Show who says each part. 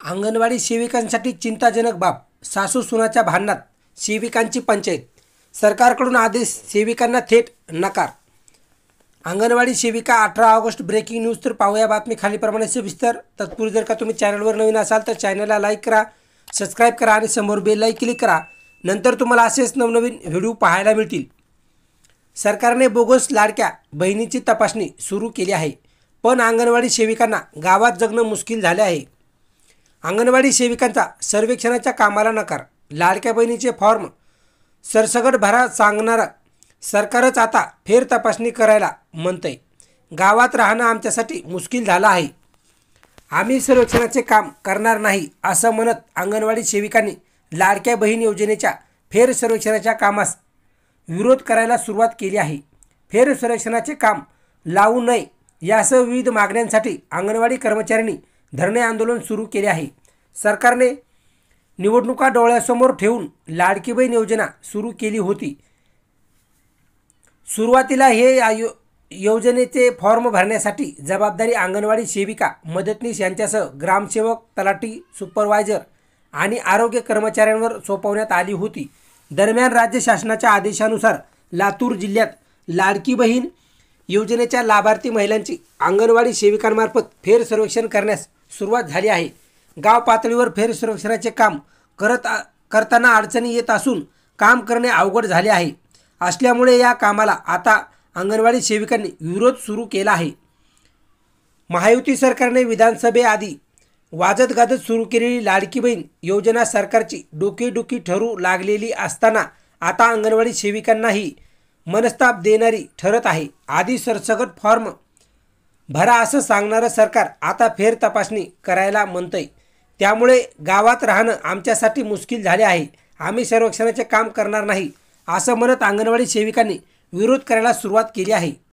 Speaker 1: अंगणवाडी सेविकांसाठी चिंताजनक बाब। सासू सुनाच्या भांडणात सेविकांची पंचायत। सरकारकडून आदेश, सेविकांना थेट नकार। अंगणवाडी सेविका 18 ऑगस्ट ब्रेकिंग न्यूज। तर पाहूया बातमी खालीप्रमाणे सविस्तर। तत्पूर्वी जर का तुम्ही चॅनलवर नवीन असाल तर चॅनलला लाईक करा, सबस्क्राईब करा आणि समोर बेल आयकॉन क्लिक करा। नंतर तुम्हाला असेच नवनवीन व्हिडिओ पाहायला मिळतील। सरकारने बोगस लाडक्या बहिणीची तपासणी सुरू केली आहे, पण अंगणवाडी सेविकांना गावात जगणं मुश्किल झाले आहे। अंगणवाडी सेविकांचा सर्वेक्षणाच्या कामाला नकार। लाडक्या बहिणीचे फॉर्म सरसकट भरा सांगणारा सरकारच आता फेर तपासणी करायला म्हणतंय। गावात राहणं आमच्यासाठी मुश्किल झालं आहे, आम्ही सर्वेक्षणाचे काम करणार नाही असं म्हणत अंगणवाडी सेविकांनी लाडक्या बहीण योजनेच्या फेर सर्वेक्षणाच्या कामास विरोध करायला सुरुवात केली आहे। फेर सर्वेक्षणाचे काम लावू नये यासह विविध मागण्यांसाठी अंगणवाडी कर्मचाऱ्यांनी धरणे आंदोलन सुरू केले आहे। सरकारने निवडणुका डोळ्यासमोर ठेवून लाडकी बहीण योजना सुरू केली होती। सुरुवातीला हे योजनेचे फॉर्म भरण्यासाठी जबाबदारी अंगणवाडी सेविका, मदतनीस यांच्यासह ग्रामसेवक, तलाठी, सुपरवायझर आणि आरोग्य कर्मचाऱ्यांवर सोपवण्यात आली होती। दरम्यान राज्य शासनाच्या आदेशानुसार लातूर जिल्ह्यात लाडकी बहीण योजनेच्या लाभार्थी महिलांची अंगणवाडी सेविकांमार्फत फेर सर्वेक्षण करण्यास सुरुवात झाली आहे। गाव पातळीवर फेर सर्वेक्षणाचे काम करताना अडचणी येत असून काम करणे अवघड झाले आहे। असल्यामुळे या कामाला आता अंगणवाडी सेविकांनी विरोध सुरू केला आहे। महायुती सरकारने विधानसभेआधी वाजत गाजत सुरू केलेली लाडकी बहीण योजना सरकारची डोकेदुखी ठरू लागलेली असताना आता अंगणवाडी सेविकांनाही मनस्ताप देणारी ठरत आहे। आधी सरसकट फॉर्म भरा असं सांगणारं सरकार आता फेर तपासणी करायला म्हणतंय। त्यामुळे गावात राहणं आमच्यासाठी मुश्किल झाले आहे, आम्ही सर्वेक्षणाचे काम करणार नाही असं म्हणत अंगणवाडी सेविकांनी विरोध करायला सुरुवात केली आहे।